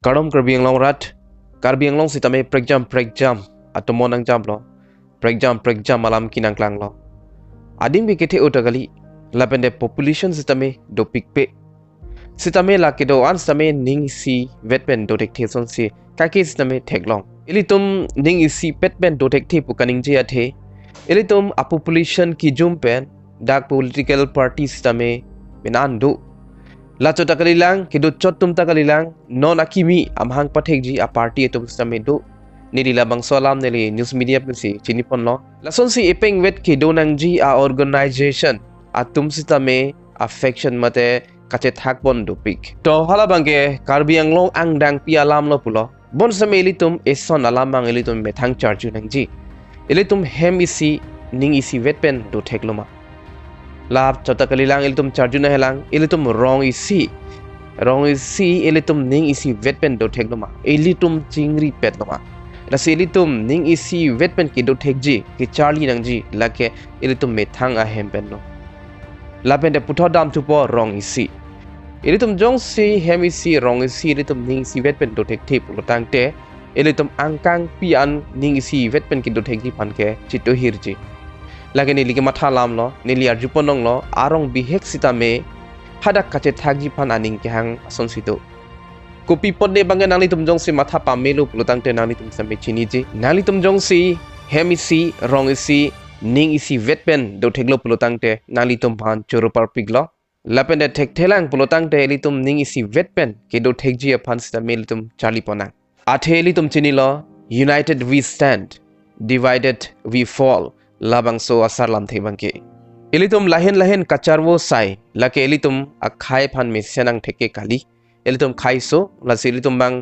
Karom Karbi yang long rat Karbi yang long sitame pregjam atau monang jam lo pregjam malam kinang klang lo adim bikete utagali lapende population sitame do pikpe sitame la kedo an sitame ning si vetpen do dekteson si kaki sitame teklong ilitum ning isi petpen do dekte pukaning je athe ilitum a population ki jumpen dak political party sitame minandu la chota kalilang kido chotum ta kalilang non akimi amhang pathekji a party etum sitame do nili labang solam nili news media pensi chinipon lo lason si ipeng vet kido nangji a organization atum sitame affection mate kache thakbon dupik to hala bangke Karbi anglong angdang pi alam lo pulo bon same ilitum eson alam bang ilitum methang charju nangji ilitum hem isi ning isi vetpen do thekloma lab chota kalilang ilitum charju na helang ilitum wrong isi ilitum ning isi vetpen do thekloma ilitum chingri petloma rasi ilitum ning isi vetpen ki do thekji ki charli nangji lake ilitum methang a hempen lo lapende puthodam tupo wrong isi ilitum jongsi hemisi wrong isi ilitum ning isi vetpen do thekthi pulotangte ilitum angkang pian ning isi vetpen ki do thekji panke chito hirji lage ni ligi matha lam lo nili arjuponong lo arong bihek sitame hadak kache thakji pan aning ke hang asonsito kopi podne bangen nang litum jongsi matha pamelu pulotangte nang litum same chiniji nang litum jongsi hemisi wrong isi ning isi vetpen do theklo pulotangte nalitum bhan chorupar piglo lapende thekthelang pulotangte elitum ning isi vetpen ke do thekji aphan sta melitum charlipona athe elitum chinilo united we stand divided we fall labangso asarlam thebangke elitum lahen kacharwo sai lake elitum akhai phan me senang theke kali elitum khaiso lasilitum bang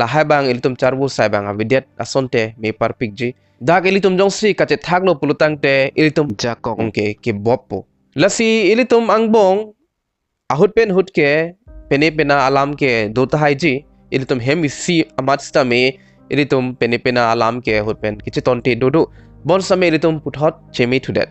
lahai bang elitum charwo sai bang avidet asonte me parpikji dak ilitum jongsi kache thaklo pulutangte ilitum jakong ke boppo lasi ilitum angbong ahut pen hutke pena alam ke dota haiji ilitum hemisi amatsta me ilitum pena alam ke hut pen kiche tonte dodo bon same ilitum puthot chemi thudet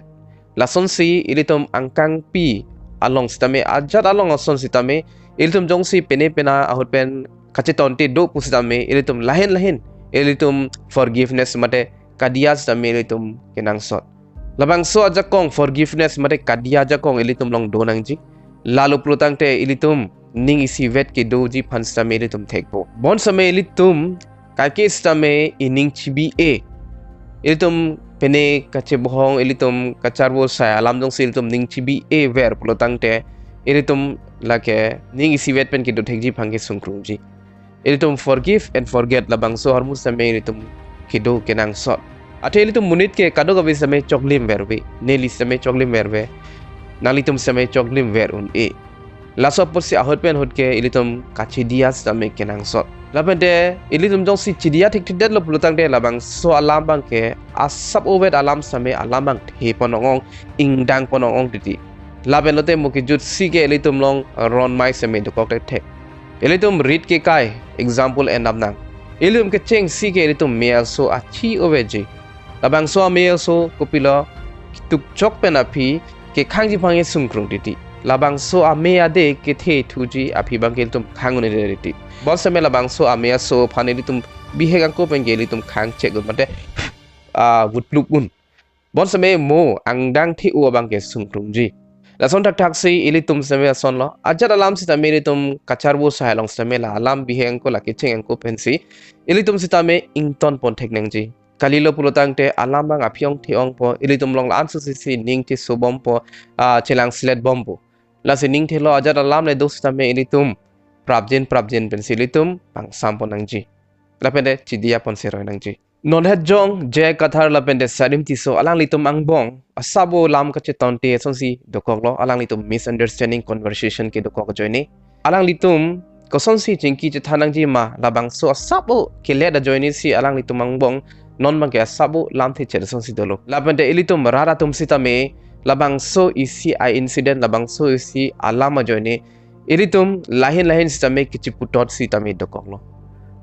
lasonsi ilitum angkang pi along stame ajat along ason sitame ilitum jongsi pena ahut pen kache tonte do pusitame ilitum lahen ilitum forgiveness mate kadia sitame ilitum kenang sot labang so ajakong forgiveness mate kadia jakong ilitum long donangji lalu plutangte ilitum ning isi vet ke doji phan sitame ilitum thekpo bon same ilitum kake sitame ining chibi e ilitum pene kache bohong ilitum kacharbo sai alam jong ilitum ning chibi e ver plutangte ilitum lake ning isi vet pen ke do thekji phangke sungkrungji ilitum forgive and forget labang so harmu same ilitum kido kenang sot athe ilitum munit ke kado gabe same choklim verbe neli same choklim verbe nalitum same choklim ver un e laso porsi ahot pen hot ke ilitum kachi dia same kenang sot labende ilitum jong si chidia thik thik det lo plutang de labang so alam bang ke asap ovet alam same alam bang the ponong ingdang ponong titi labelote mukijut si ke ilitum long ron mai same do kok the ilitum read ke kai example end up nang ilum ke cheng si ke ilitum mea so achi oveji labang so mea so kopilo tuk chok penapi ke khangji phange sungkrung titi labang so amea de ke the thuji api bang ke ilitum khangune de titi bol same labang so amea so phane ilitum bihegang ko peng ke ilitum khang chek gun mate wood pluk gun bol same mo angdang thi u bang ke sungkrung ji lason tak si ilitum same son lo ajar alam sita meritum kacharbo sahalong same la alam biheng ko laki cheng ko pensi ilitum sita me ington pon theknengji kalilo pulotangte alam bang apyong theong po ilitum long ansu si ning ti sobom po chelang slet bombo lasi ning thelo ajar alam le dos sita me ilitum prabjen pensi ilitum pang sampon nangji lapende chidia pon seroi nangji non het jong je Kathar lapende Sar-im Tisso alang litum angbong asabo lam ka cheton te sonsi dokoklo alang litum misunderstanding conversation ke dokok joini alang litum kosonsi chingki Chethan ji ma labang so asabo ke leda joini si alang litum angbong non bang ke asabo lam the che sonsi dolo lapende ilitum rara tum sitame labang so isi I incident labang so isi alama joini ilitum lahin sitame kichiputot sitame dokoklo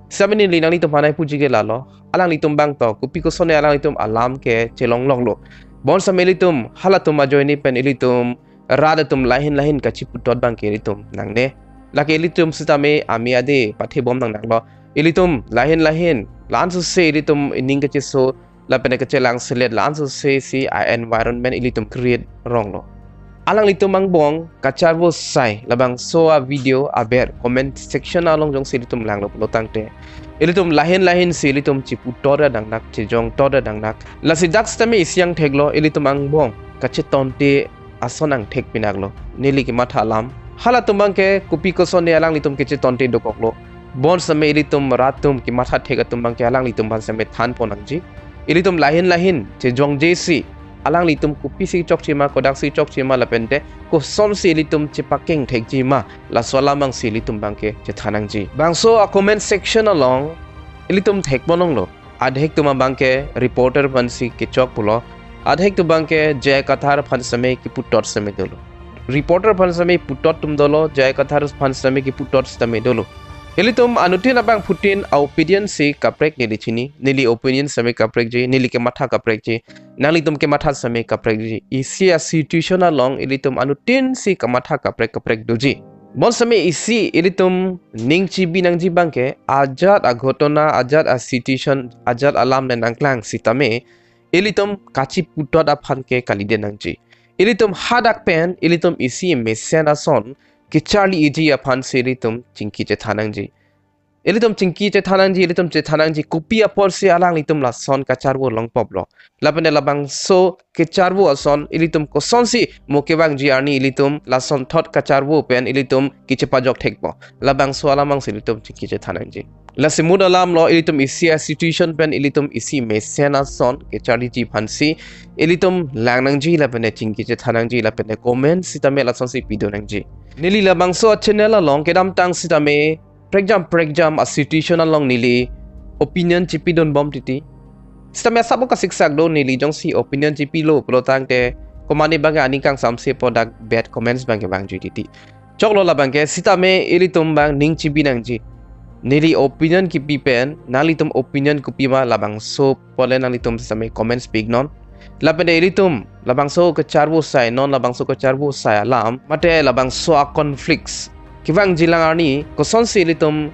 Sabini linang litum panai puji ke lalo alang litum bang to kupi ko sone alang litum alam ke celong long lo bon samelitum halatum ajoini pen ilitum radatum lahin ka chiputot bang ke litum nangne laki ilitum sitame ami ade pathe bom nang nak lo ilitum lahin lan su se ilitum ning ke so la pene ke lang selet lan su se si environment ilitum create wrong lo alang litum mang bong kachar wo sai labang soa video aber comment section along jong se ilitum lang lo pulo tangte ilitum lahin si ilitum chipu tora dang nak chejong tora dang nak la si dak stame isyang theglo ilitum ang bong kache tonte asonang thek pinaglo nili ki matha lam hala tumbang ke kupi ko son alang litum ke che tonte dokoklo bon same ilitum ratum ki matha thega tumbang ke alang litum ban same than ponangji ilitum lahin che jong jesi alang litum kupi si chok chima kodak si chok chima lapente ko son si ilitum che paking thek jima la sola mang si ilitum bangke che thanangji bangso a comment section along ilitum thek bonong lo adhek tuma bangke reporter bansi ke chok pulo adhek tu bangke jay kathar phan same ki putot same dolo reporter phan same putot tum dolo jay kathar phan same ki putot same dolo ilitum anutin abang putin opinion si kaprek nili chini nili opinion same kaprek ji nili ke matha kaprek ji nalitum ke matha same kaprek ji isi a situation along ilitum anutin si kamatha kaprek doji bon same isi ilitum ningchi binangji bangke ajat agotona ajat a situation ajat alam dan angklang sitame ilitum kachi putot aphan ke kalide nangji ilitum hadak pen ilitum isi mesen ason ki charli iji aphan se ilitum chingki che thanangji ilitum chingki che thanangji ilitum che thanangji kopi apor se alang litum la son kacharwo long poplo lapane labang so ke charwo ason ilitum ko son si mokebang ji arni ilitum la son thot kacharwo pen ilitum ki che pajok thekpo labang so alamang se ilitum chingki che thanangji la simud alam lo ilitum isi situation pen ilitum isi mesena son ke charli ji phansi ilitum langnangji lapane chingki che thanangji lapane comment sitame la son si pido nangji nili labang so channel along kedam tang sitame prekjam a situation along nili opinion chipi don bom titi sitame sabo ka siksak do nili jong si opinion chipi lo plotang te komani bang ani kang samse product bad comments bang bang titi choklo la bang ke sitame ilitum bang ning chibi nangji nili opinion ki pipen nalitum opinion kupi ma labang so pole nalitum sitame comments big non lapende ilitum labang so ke charbu sai non labang so ke charbu sai alam mate labang so a conflicts kivang jilang arni ko son si ilitum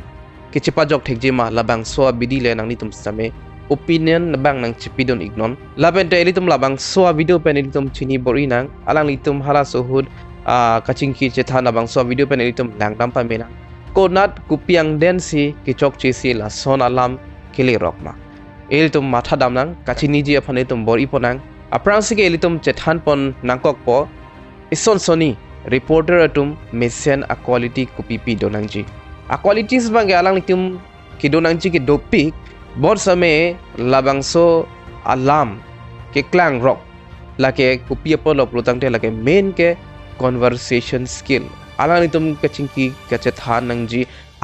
ke chipajok thekjima labang so a bidile nang nitum same opinion labang nang chipidon ignon lapende ilitum labang so a video pen ilitum chini bori nang alang litum hala sohud kachingki Chethan labang so a video pen ilitum langdam pa menang konat kupiang densi ke chok chesi la son alam kile rokma ilitum matha damnang kachini ji aphan ilitum bori ponang aprang sike ilitum Chethan pon nangkok po ison soni reporter atum mesen a quality kupipi donangji a qualities bange alang litum ki donangji ki dopik bor same labangso alam ke klang rock lake kupi apolo plotangte lake main ke conversation skill alang litum kachingki Chethan nangji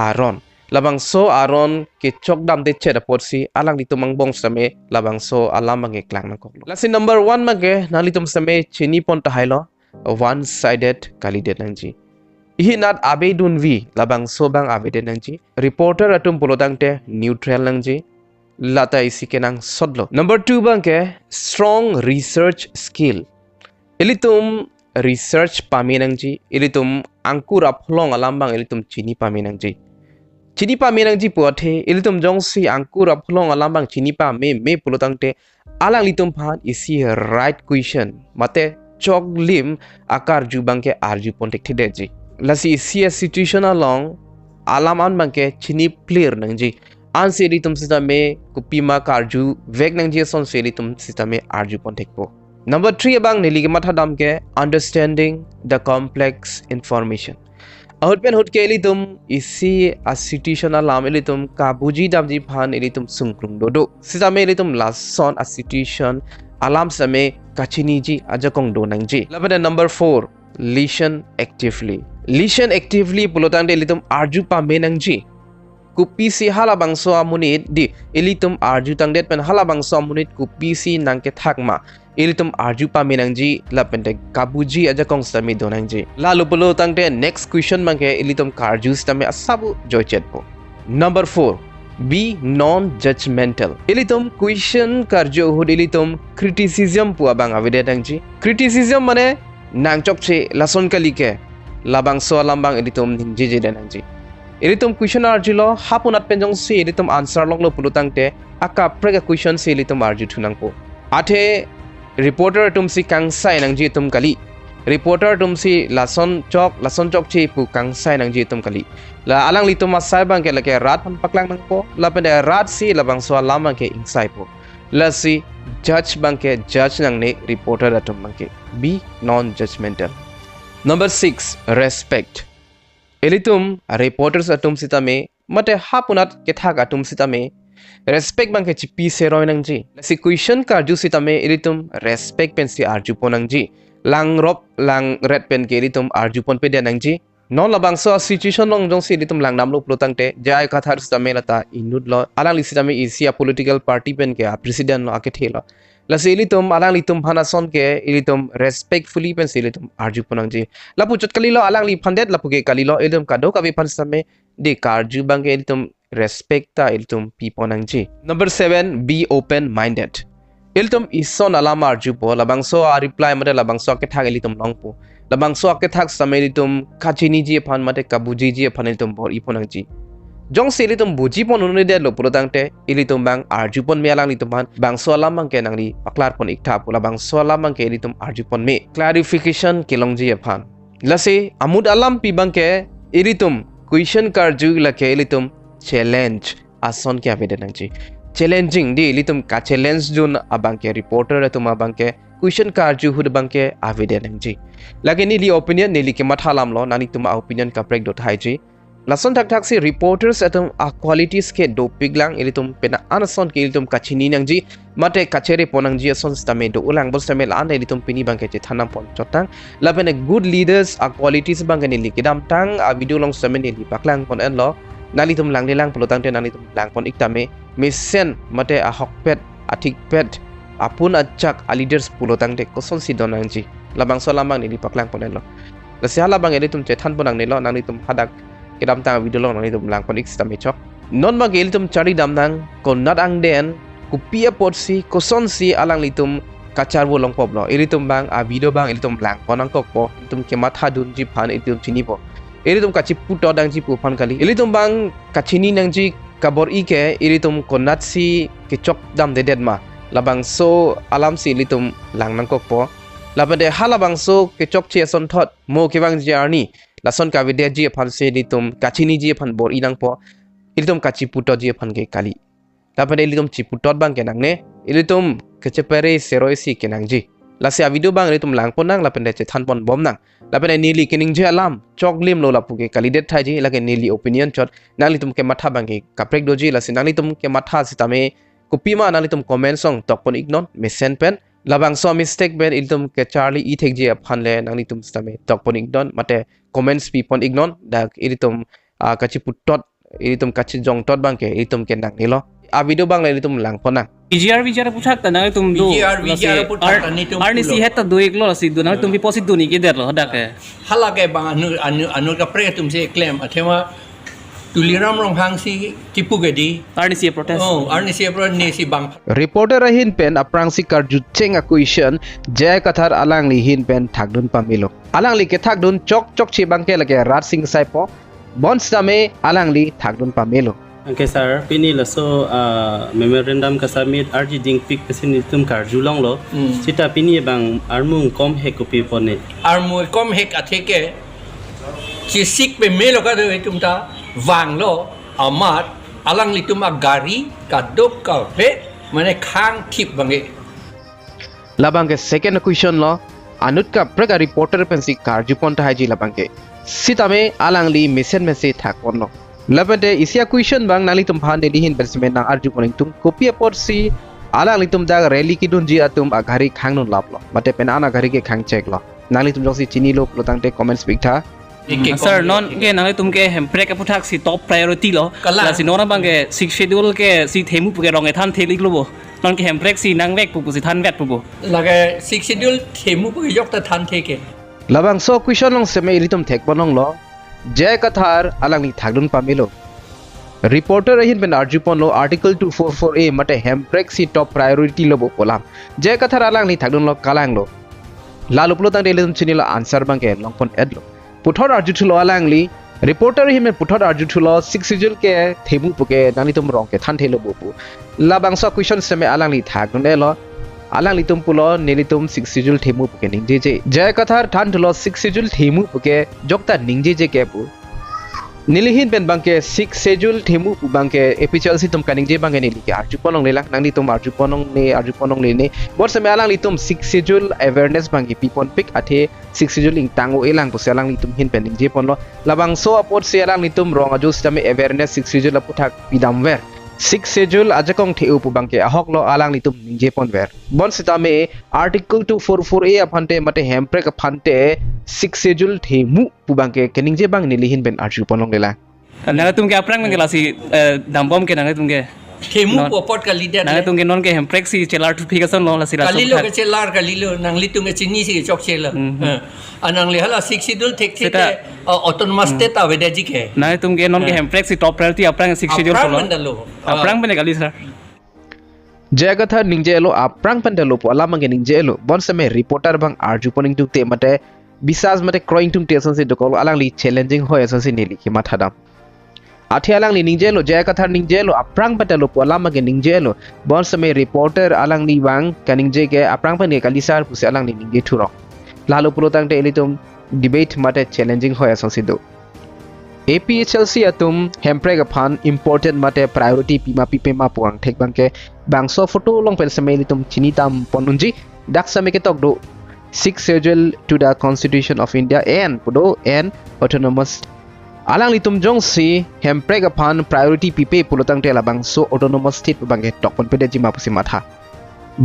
aron labang so aron ke chok dam de chet porsi alang litum mangbong same labang so alam bange klang nang koklo lasi number 1 mage nalitum same chini pon ta hailo one sided kalide nangji ihi nat abedun vi labang so bang abede nangji reporter atum polodangte neutral nangji lata isikenang sodlo number 2 bangke strong research skill ilitum research pami nangji ilitum angkur aphlong alambang ilitum chini pami nangji chini pa menangji puathe ilitum jongsi angkur aphlong alambang chini pa me pulotangte alang litum phan isi right question mate chok lim akar ju bangke arju pontek thideji lasi isi situation along alaman bangke chini clear nangji an se ilitum sitame kupima karju vek nangji son se ilitum sitame arju pontekpo number 3 bang niligi matha damke understanding the complex information ahutpen hutke ilitum isi a situation alam ilitum kabuji damji phan ilitum sungkrung dodo sitame ilitum lason a situation alam same kachini ji ajakong donangji labada number 4 listen actively pulotang de ilitum arju pa menangji kupi si hala bangso amunit di ilitum arju tangdet pen hala bangso amunit kupi si nangke thakma ilitum arju pa menangji lapente kabuji ajakong sami donangji lalu pulotang de next question mangke ilitum karju stame asabu joichetpo number 4 be non-judgmental ilitum question karjo hud ilitum criticism pu abang avide dangji criticism mane nangchok che lason kalike labang so lambang editum ninji denangji editum question arju lo hapunat penjong si editum answer long lo pulutang te aka prega question si editum arju thunangpo athe reporter tum si kangsai nangji tum kali reporter tum si lason chok chi pu kangsai nangji tum kali la alang litum asai bang ke lake rat pan paklang nangpo la pende rat si labang so lambang ke insai po la si judge bang ke judge nang ne reporter atum bang ke be non judgmental. Number 6 respect elitum reporters atum sitame mate hapunat kethak atum sitame respect bang ke chipi seroi nangji la si question ka ju sitame elitum respect pen si arju ponangji lang rop lang red pen ke elitum arju pon pe denangji non labang so situation long jong si elitum lang namlo plotang te jai kathar sitame lata inut lo alang li sitame isia political party pen ke president lo akethelo la si elitum alang litum phanason ke elitum respectfully pen si elitum arju ponangji lapu chot kali lo alang li phandet lapu ke kali lo elitum kado ka be phan same de karju bang ke elitum respect ta elitum pi ponangji. Number 7 be open minded elitum ison alama arju po labang so a reply mate labang so ke thak elitum longpo labang so ke thak same elitum kachini ji phan mate kabuji ji phan elitum bor i ponangji jong se elitum buji pon unune de lo pulotang te elitum bang arju pon me alang litum ban bang so lamang ke nangli paklar pon ikta pula bang so lamang ke elitum arju pon me clarification kelongji phan lase amud alam pi bang ke elitum question karju la ke elitum challenge ason ke avede nangji challenging di elitum ka challenge jun abang ke reporter atuma bang ke question karju hud bang ke avede nangji lage ni li opinion ni li ke mathalam lo nani tuma opinion ka prek dot haiji lason tak si reporters atum a qualities ke do piglang elitum pena anason ke elitum kachini nangji mate kachere ponangji ason stame do ulang bol stame la elitum pini bang ke Chethan pon chotang labene good leaders a qualities bang ke ni likidam tang a video long stame ni paklang pon en lo nalitum lang nilang pelutang te nalitum lang pon iktame misen mate a hokpet atik pet apun acak a leaders pelutang te koson si donangji labang so lamang ni paklang pon en lo la sihala bang elitum Chethan ponang ni lo nalitum hadak kedam tang video long nalitum lang pon ikstame chok non ma elitum chari dam nang kon nat ang den kupia potsi koson si alang litum kachar bo long pop lo elitum bang a video bang elitum lang ponang kok po elitum kemat hadun ji phan elitum chini po elitum kachi puto dang ji pu phan kali elitum bang kachini nang ji kabor ike elitum konat si kechok dam de dedma labang so alam si elitum lang nang kok po labade halabang so kechok che son thot mo kebang jarni lason ka video ji phan se elitum kachini ji phan bor inang po elitum kachi puto ji phan ke kali labade elitum chi putot bang ke nang ne elitum kechepere seroi si ke nang ji lase a video bang elitum lang pon nang lapende Chethan pon bom nang lapende nili kening je alam chok lim lo lapu ke kalidet thai ji lage nili opinion chot nalitum ke matha bang ke kaprek doji lase nalitum ke matha sitame kupima nalitum comment song tok pon ignon mesen pen labang so mistake ben elitum ke charlie i thek je phan le nalitum sitame tok pon ignon mate comments pi pon ignon dak elitum kachi putot elitum kachi jong tot bang ke elitum ke nang nilo a video bang le elitum lang pon nang VGR putat tanang tum do RNC heta do iklo si do na tum bi posit do ni ke der lo dak halage bang anu ka pre tum se claim athema tuliram rong hang si tipu gedi RNC protest RNC protest ne si bang reporter hin pen aprang si karju cheng a question jai kathar alang li hin pen thakdun pamilo alang li ke thakdun chok chi bang ke lage rat sing sai po bon stame alang li thakdun pamilo Okay sir, pini laso memorandum kasamit RG ding pik pesin itum karju long lo. Sita pini bang armung kom hek kopi pone. Armung kom hek atheke si sik pe melo ka de itum ta wang lo amat alang litum agari kadok ka pe mane khang thip bange. Labang ke second question lo anut ka praga reporter pensi karju pon ta haji labang ke sitame alang li mesen mesi thak pon lo labade isia question bang nali tum phan de hin persmen nang arju poning tum kopia porsi alang litum da rally ki dun ji atum aghari khang non lap lo mate pen ana ghari ke khang check lo nali tum josi chini lo lotang te comments big tha sir non ke nang tum ke hempre ke puthak si top priority lo la si nora bang ke six schedule ke si themu pu ke rong e than thelik lo bo non ke hempre si nang vek pu si than vet pu lage six schedule themu pu yok ta than theke labang so question long se me litum thek bonong lo jai kathar alang ni thakdun pamilo reporter hin ben arju pon lo article 244A mate hemprek si top priority lo bo polam jai kathar alang ni thakdun lo kalang lo lalu pulo tang delum chinila answer bang ke long pon ed lo puthor arju thulo alangli reporter himen puthor arju thulo 6 schedule ke themu puke nani tum rong ke than thelo bu labang so question seme alangli thak ne lo alangli tum pulo nelitum 6 schedule themu puke ningje je jay kathar than thulo 6 schedule themu puke jokta ningje je ke pu nilihin ben bangke 6 schedule themu pu bangke epichal si tum kaning je bangke nili ke arju ponong le lak nangni tum arju ponong le ne bor seme alangli tum 6 schedule awareness bangki pipon pick athe 6 schedule ing tango elang pu selang ni tum hin pen ning je pon lo labang so apot selang ni tum rong aju stame awareness 6 schedule aputhak pidam ver 6 schedule ajakong theu pu bangke ahok lo alang ni tum ning je pon ver bon sitame article 244a aphante mate hemprek aphante 6 schedule themu pu bangke kening je bang nilihin ben arju ponong lela nang tum ke aprang nang lasi dambom ke nang tum ke themu popot ka leader nang tum ke non ke hemprek si chelar notification lo lasi la kalilo ke chelar kalilo nang litung ke chini si chok chela anang le hala 6 schedule thek thek autonomous state aveda ji ke nang tum ke non ke hemprek si top priority aprang 6 schedule lo aprang bene kali sir Jagatha ningjelo aprang pandalo po alamang ningjelo bon same reporter bang arju poning tu te mate bisas mate crowing tum te sanse dokol alang li challenging hoy sanse neli ki mathadam athi alang li ningjelo Jagatha ningjelo aprang pandalo po alamang ningjelo bon same reporter alang li bang kaningje ke aprang pan ke kalisar puse alang li ningje thuro lalu pulotang te elitum debate mate challenging hoy sanse do APHLC atum hempreg aphan important mate priority pima pipema puang thek bangke bangso photo long pen sameli tum chinitam ponunji dak sameke tok do 6 schedule to the Constitution of India and pudo and autonomous alang litum jong si hempreg aphan priority pipe pulotang te labangso autonomous state bangke tok pon pede jima pusi matha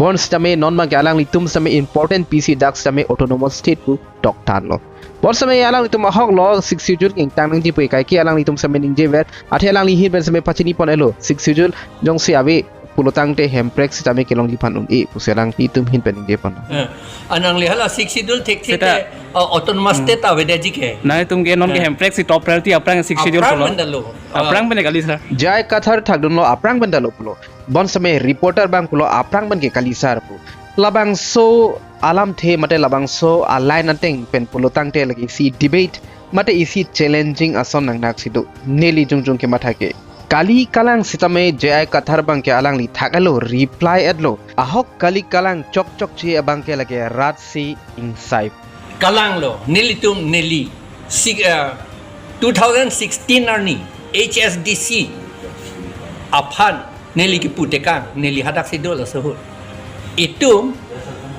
bon stame non ma galang litum same important PC dak same autonomous state pu tok tan lo bon same alang litum ahok lo 6 schedule king tang ning jipe kai ki alang litum same ning je vet athe alang li hi ben same pachini pon elo 6 schedule jong si ave pulotang te hemprex sitame kelong di panun e puselang litum hin pen ning je pon anang le hala 6 schedule thek thek autonomous state aveda ji ke nang tum ke non ke hemprek si top priority aprang 6 schedule lo aprang bene kali sir jai kathar thakdun lo aprang bandalo pulo bon same reporter bang pulo aprang ban ke kalisar pu labang so alam the mate labang so align ateng pen pulotang te lagi si debate mate isi challenging ason nang nak sidu neli jungjung ke matha ke kali kalang sitame jai kathar bang ke alang li thakalo reply adlo ahok kali kalang chok chok che abang ke lage rat si inside kalang lo neli tum neli 2016 arni HSDC aphan neli ki putekang neli hadak sido la sahut itum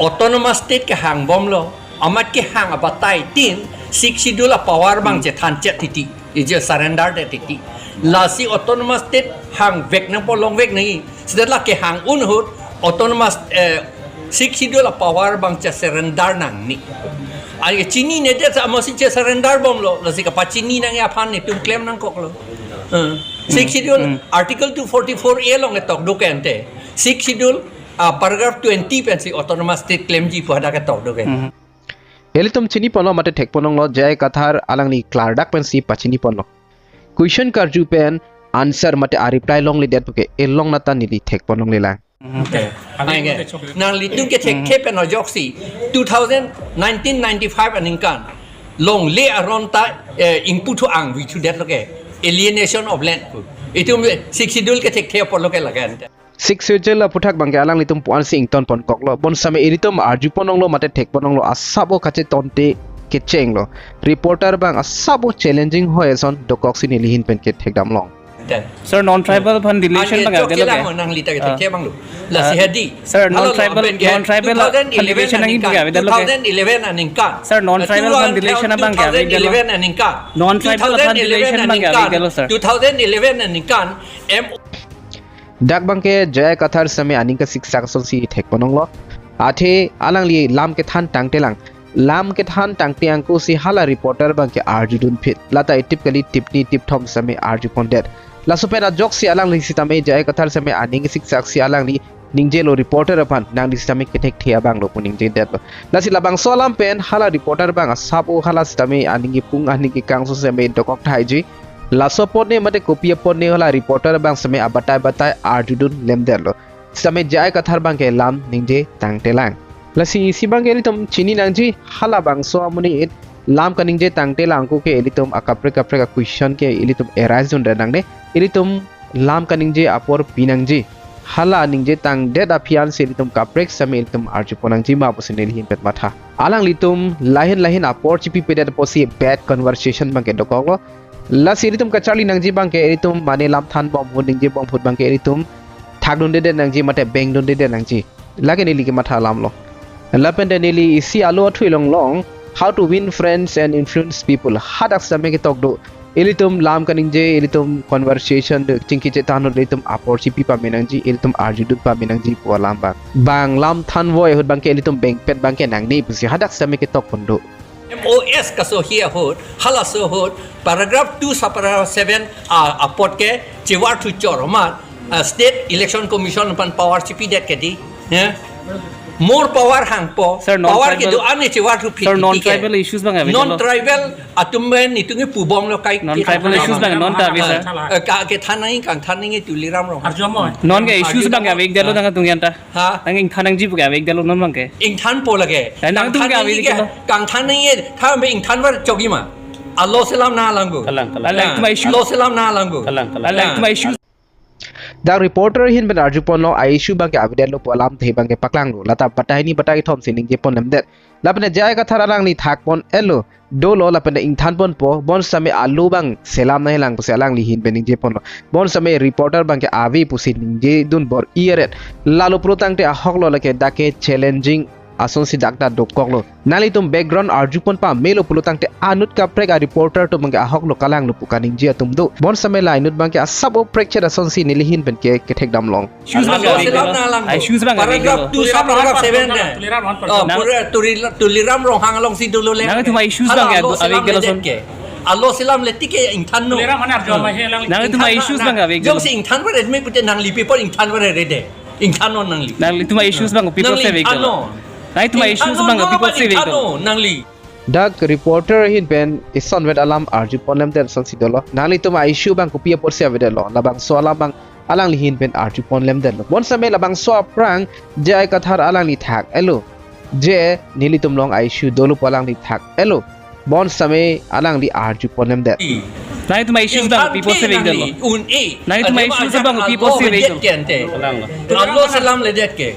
autonomous state ke hang bom lo amat ke hang abatai tin 6 schedule power bang Chethan titi je surrender de titi lasi autonomous state hang vek nang polong vek ni sedala ke hang unhut autonomous 6 schedule power bang surrender nang ni ai chini ne de sama si surrender bom lo lasi ka pachini nang ya phan ni tum claim nang kok lo 6 schedule article 244a long tok do kente 6 schedule paragraph 20 pensi autonomous state claim ji pada ka tok do ke elitum chini pono mate thek ponong lo jai kathar alang ni clardak pensi pachini pono question karju pen answer mate a reply long le det ke elong nata ni li thek ponong le la nang li tung ke thek ke pen no joksi 1995 aninkan long le aron ta input to ang wi to that lo ke alienation of land itum 6 schedule ke thek the por lo ke lagan 6 schedule puthak bangke alang litum puan sing ton pon koklo bon same iritum arju ponong lo mate thek ponong lo asabo kache tonte ke cheng lo reporter bang asabo challenging hoeson dokok sini lihin pen ke thek dam long sir non tribal fund relation bang agelo ke nang lita ke thek bang lo la si hedi sir non tribal fund relation nang indu ke agelo ke 2011 aninka sir non tribal fund relation bang ke agelo 2011 aninka non tribal fund relation bang ke agelo sir 2011 aninka dak bangke jai kathar same aning ka siksa kason si thek ponong lo athe alang li lam ke than tangtelang lam ke than tangte angko si hala reporter bangke arju dun fit lata typically tipni tip thom same arju pondet la supera jok si alang li sitame jai kathar same aning siksa si alang li ningje lo reporter apan nang di sitame ke thek thia bang lo puning je det la si labang solam pen hala reporter bang asabo hala sitame aning pung aning kang so same dokok thai ji lasopot ne mate kopia pot ne hala reporter bang same abatai batai arjudun lemderlo same jai kathar bang ke lam ningje tangtelang lasi si bang ke tum chini nangji hala bang so amuni lam kaning je tangte langko ke elitum akapre ka question ke elitum arise on danang ne elitum lam kaning je apor pinang je hala ning je tang det apian se elitum kaprek same elitum arju ponang ji ma posinel hin pet matha alang litum lahin apor chipi pedet posi bad conversation bangke dokolo la elitum kachali nang ji bangke elitum mane lam than bom ning je bom phut bangke elitum thagdon de nang ji mate beng don de nang ji lage nili ke matha lam lo lapende nili isi alo thui long how to win friends and influence people hadak same ke tokdo elitum lam kaning je elitum conversation chingki Chethan elitum apor chipi pa menangji elitum arjudut pa menangji po lam bang lam than voy hot bangke elitum bank pet bangke nang ni pusi hadak same ke tok kondo MOS kaso here hot hala so hot paragraph 2 subparagraph 7 apot ke chewar thu choroma state election commission pan power chipi det ke di more power hang po Sir, power ke do ane chewar thu Sir, non-tribal issues bang available. non-tribal atumben nitunge pubom lo kai Non-tribal issues bang non-tribal sir. ka ke thanai kang thanai tuliram ro Non ke issues bang avek dalo nang tung yanta. ha Nang ing thanang ji buka avek dalo non bang ke. ing than po lage Nang tung ka avek dalo. kang thanai tha me ing than war chogi ma allo salam na langu kalang I like my issues. allo salam na langu kalang I like my issues. the reporter hin ben arju pon lo ai issue bangke avidet lo polam the bangke paklang lo lata patai ni patai thom sining je pon namdet lapne jai ka thararang ni thak pon elo dolo lapne ing than pon po bon same alu bang selam nai lang pusi alang li hin bening je pon lo bon same reporter bangke avi pusi ning je dun bor ieret lalo protang te ahok lo lake dake challenging ason si dakta dokoklo nali tum background arju pon pa melo pulutang te anut ka prega reporter to bangke ahok lo kalang lo pukaning je tum do bon same la inut bangke asab o prekcher ason si nilihin benke ke thek dam long Shoes bang allo avek salam na dalo. langu I shoes bang avek paragraph dalo. 2 paragraph 7 ne pura tuliram rong hang long si dulu le Nang tu my shoes bang avek dalo son. allo salam le tike ing than no Nang tu my issues bang avek jong dalo. si ing than war me pute nang li people ing than war rede ing than no nang li Nang tu my issues bang people say avek dalo. Nang tu my issues bang people say avek dalo. nang li dak reporter hin ben ison wet alam arju ponlem der son sidolo nali to ma issue bang kopia por se avedelo labang so alam bang alang li hin ben arju ponlem der lo bon same labang so prang jai kathar alang li thak elo je nili tum long issue dolo polang li thak elo bon same alang li arju ponlem der Nang tu my issues bang people say avek dalo. un e Nang itu my issues bang people say avek dalo. kalang lo allo salam le det ke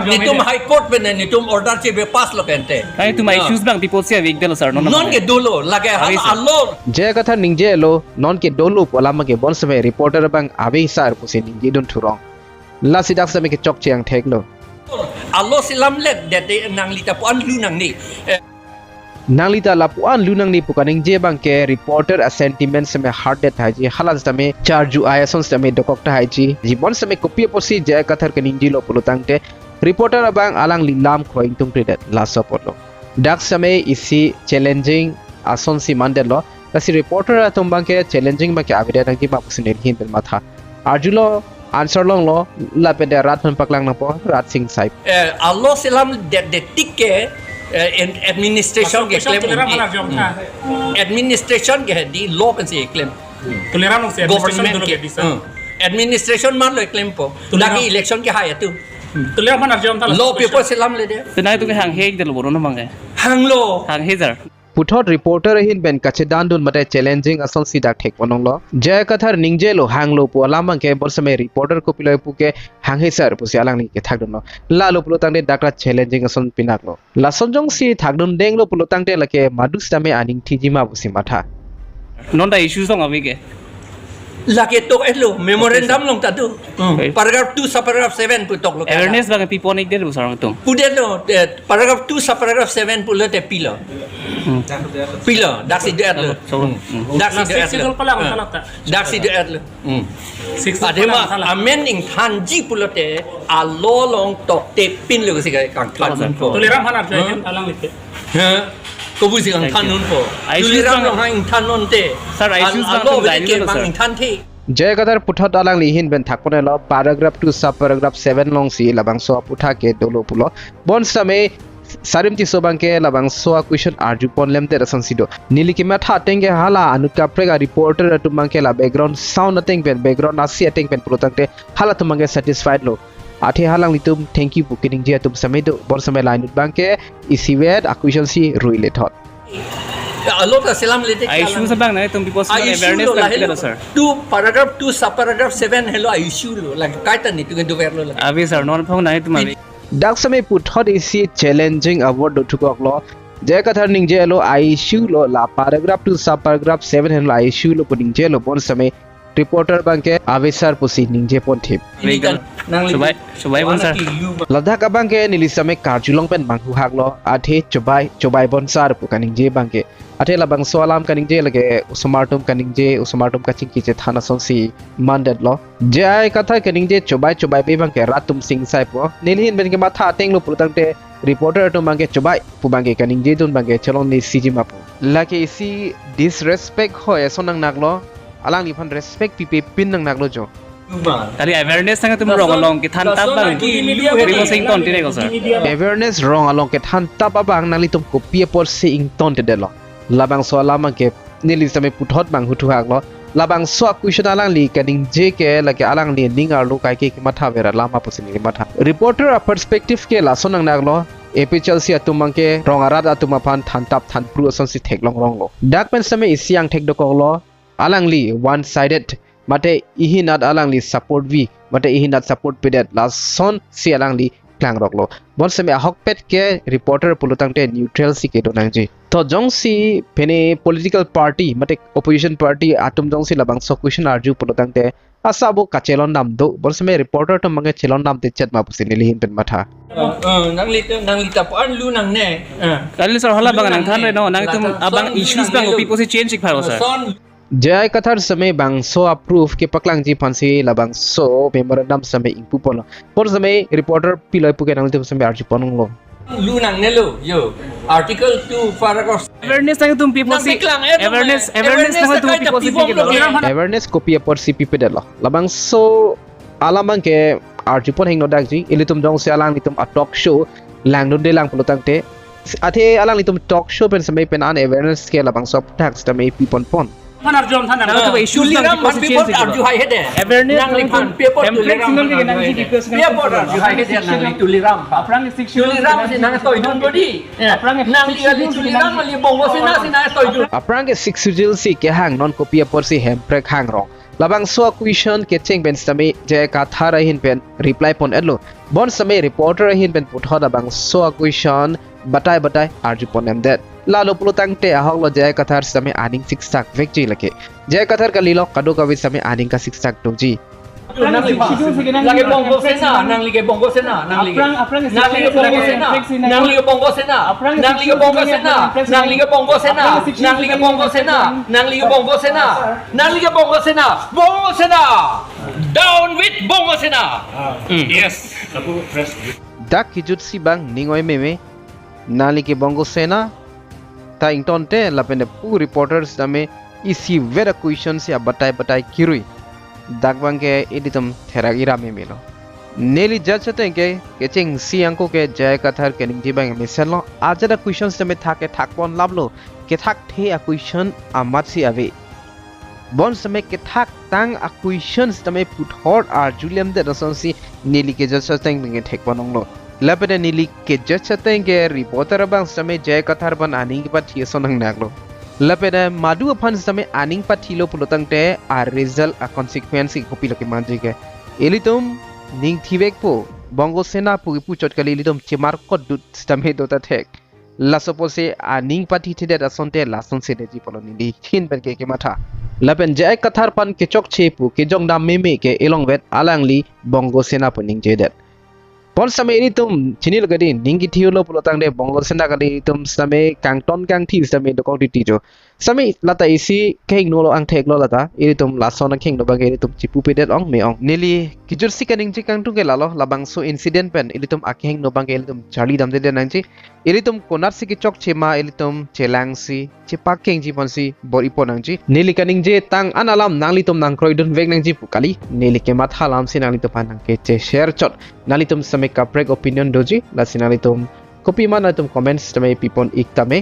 nitum high court ben nitum order che be pass lo kente Nang tu my issues bang people say avek dalo sir. non ke dolo lage hal allo je kathar ning je lo non ke dolo polam ke bon same reporter bang abe sar pusi ning je don thurong la sidak same ke chok chiang thek lo allo salam le det nang li ta pon lu nang ni Nalita lapuan lunang ni pukaning je bang ke reporter a sentiment same hard death hai ji halas tame charju ayason same dokok ta hai ji jibon same kopia posi je kathar ke ninji lo pulutang te reporter bang alang lilam khoing tung predet la support lo dak same isi challenging ason si mandelo kasi reporter atom bang ke challenging ba ke avida nang ji ba pusin hin bel matha arjulo answer long lo la pede rat phan paklang na po rat sing sai allo salam det tike administration ke claim administration ke di law kan si claim government ke administration man lo claim po lagi election ke haya tu law people salam le de Nang tu ke hang hek dalo boro no bang ke. hang lo Hang hezer. puthot reporter hin ben Chethan dun mate challenging asol sida thek ponong lo jay kathar ningje lo hanglo pu alamang ke bor same reporter ko piloi pu ke hanghe sar pu si alang ni ke thak dun lo la lo pulo tang de dakra challenging asol pinak lo la sonjong si thak dun deng lo pulo tang de la ke madus tame aning thijima pu si matha Non da issues bang avek ke. lagi tok elo memorandum long tadu paragraph 2 subparagraph 7 putok lo Awareness bang people nek der sar tum. pudet lo paragraph 2 subparagraph 7 pulo te pilo dak si de lo dak si de lo dak si de lo adema amending thanji pulo te a lo long tok te pin lo si kang than po ko bu si kang than nun po tuliram lo hang than non te Sir, I choose bang tum dai lo sir. than the jay kathar puthot alang li hin ben thak pone lo paragraph 2 sub paragraph 7 long si labang so putha ke dolo pulo bon same Sar-im Tisso bangke labang so question arju ponlem te rason sido niliki ma tha tenge hala anutka prega reporter tu bangke la background sound ateng pen background asi ateng pen protangte hala tu bangke satisfied lo athe halang litum thank you booking je tum samay do bon samay line bangke isiwed acquisition si ruile thot alot selam lete issue sa bang na tum people sa awareness lah kan kita sir 2 paragraph 2 subparagraph 7 hello issue lo lag kaita ni tu ndu verlo lag abi sir non phone na tum abi dak samay puthot isi challenging award do thukok lo je kathar ning je lo issue lo la paragraph 2 subparagraph 7 hello issue lo puning je lo bon samay reporter bangke avisar pusi ning je pon thip subai bon sir ladha ka bangke nili samay karjulong pen banghu hak lo athe chobai bonsar pu kaning je bangke athe labang soalam kaning je lage usumartum kaching ki je thana songsi mandat lo jai katha kaning je chobai be bangke ratum sing sai po nilhin ben ke matha teng lo purutang te reporter to bangke chobai pu bangke kaning je dun bangke chalon ni siji mapu lake isi disrespect hoy sonang naklo alang ni phan respect pipe pin nang naklo jo tali awareness sang tum rong along ki than tap bang ribo sing ton tire ko sir awareness wrong along ke than tap bang nali tum ko pie por sing ton te de lo labang so lama ke nili same puthot bang hutu hak lo labang so question alang li kaning je ke lake alang li ning ar lo kai ke matha vera lama posini matha reporter a perspective ke la sonang nak lo epchal si atumang ke rongarat atuma phan than tap than pru son si theklong rong lo dak pen same isyang thek do ko lo alang li one sided mate ihinat alang li support vi mate ihinat support pedet la son si alang li klang rok lo bon same hok pet ke reporter pulutang te neutral si ke donang ji to jong si pene political party mate opposition party atum jong si labang so question arju pulutang te asabo kachelon nam do bon same reporter to mange chelon nam te chat ma pusin lihin pen matha nang li tapan lu nang ne kali sir hala bang nang than re no nang tum abang issues bang people si change ik pharo sir jai kathar samay bang so approve ke paklang ji phansi labang so memorandum samay ingpu pon por samay reporter piloi pu ke nang te samay arji ponong lo lu nang ne lo yo article 2 paragraph awareness sang tum people si awareness sang tum people si awareness copy por cpp pe lo labang so alamang ke arji pon heng no dak ji ilitum jong se alang nitum a talk show lang don de lang pulutang te athe alang nitum talk show pen samay pen an awareness ke labang so tax tamay pipon pon nang tu issues bang people si change arju hai hede awareness nang li phan paper tuliram nang ji details paper arju hai hede nang li tuliram aprang tuliram si nang toy dun body nang li ali tuliram ali bongo sina toy dun aprang ke 6 sujil si ke hang non copy por si hem prek hang rong labang so question ke cheng ben same je kathar hin pen reply pon edlo bon same reporter hin pen puthot abang so question batai arju pon em that lalo pulutang te ahok lo jay kathar same aning siksak vekji lake jay kathar ka lilo kadu ka wi same aning ka siksak tongji lagi bongo sena nang li bongo sena nang li bongo sena nang li bongo sena nang li bongo sena nang li bongo sena nang li bongo sena nang li bongo sena nang li bongo sena down with bongo sena yes dak kijut si bang ningoi meme nali ke bongo sena ta ingtonte lapene pu reporters dame isi vera questions ya batai kirui dagbang ke editum theragira me melo neli judge tenge ke ching si angko ke jay kathar ke ning jibang misalo ajara questions dame thake thakpon lablo ke thak the a question amat si ave bon same ke thak tang a questions dame put hot ar julian de rasonsi neli ke judge teng binge thekponong lo lapene nili ke judge tenge reporter bang same jay kathar ban aning pa thieso nang naglo lapene madu aphan same aning pa thilo pulotang te a result a consequence ki copy loke manji ke elitum ning thibek po bongo sena pu chot kali elitum chimar ko dut stame dota thek la suppose aning pa thi thide da sonte la son se de ji poloni di thin ben ke matha lapen jay kathar pan ke chok che pu ke jong dam meme ke elong vet alangli bongo sena puning je det pon same ini tum chinil gadi ningi thiulo pulotang de bongo sena gadi tum same kangton kang thi same do kong ti jo same lata isi keng no lo ang thek lo lata ini tum la son keng do bage ini tum chipu pedet ong me ong neli kijur si kaning ji kang tu ke lalo labang so incident pen ini tum akeng no bang ini tum charlie dam de nang ji ini tum konar si ki chok chema ini tum chelang si chipak keng ji pon si bori ponang ji neli kaning je tang analam nangli tum nang kroidon vek nang ji pukali neli ke mat halam si nangli to panang ke che share chot nali tum same ka break opinion doji la sinali tum copy mana tum comments tame pipon iktame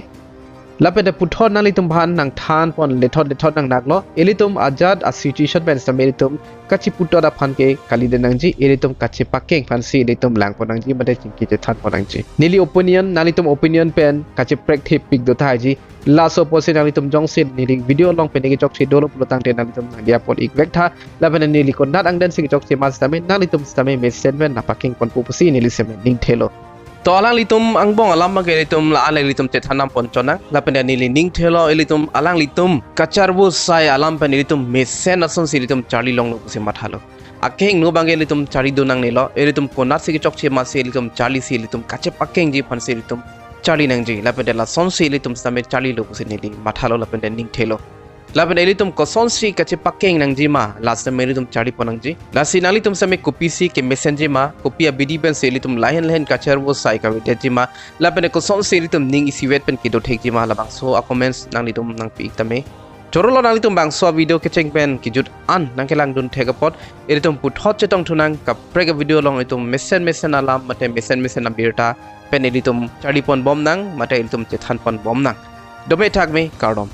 lapende puthon nang litum bhan nang than pon lethot nang naklo elitum ajad a situation ben samelitum kachi putora phan ke kalide nang ji elitum kachi pakeng phan si elitum lang pon nang ji mate chingki Chethan pon nang ji nili opinion nalitum opinion pen kachi practice pik do thai ji laso posi nalitum jongsin nili video long pen ge chok si dolo pulotang te nalitum nang dia pon ik vekta lapende nili kon nat ang den si chok si mas tame nalitum stame mesen ben na pakeng pon pupusi nili semen ning thelo to alang litum ang bong alam ma ge litum la ale litum Chethan nam pon chona lapende nili ning thelo elitum alang litum kacharbu sai alam pen litum mesen ason si litum charlie long no pusi mathalo akeng no bange litum chari dunang nelo elitum konat si chok che ma se litum charlie si litum kache pakeng ji phan se litum charlie nang ji lapende la son si litum stame charlie lo pusi nili mathalo lapende ning thelo lapende elitum koson si kache pakeng nang ji ma last time elitum chari ponang ji lasi nalitum same kopi si ke messenger ma kopi a bidi pen se elitum lahen kachar wo sai ka wete ji ma lapende koson si elitum ning isi wet pen kido thek ji ma labang so a comments nang litum nang pi tame chorolo nang litum bang so video ke cheng pen ki jut an nang ke lang dun thegapot elitum put hot chetong thunang ka preg video long elitum mesen alam mate mesen na birta pen elitum chari pon bom nang mate elitum Chethan pon bom nang dobe thak me kardom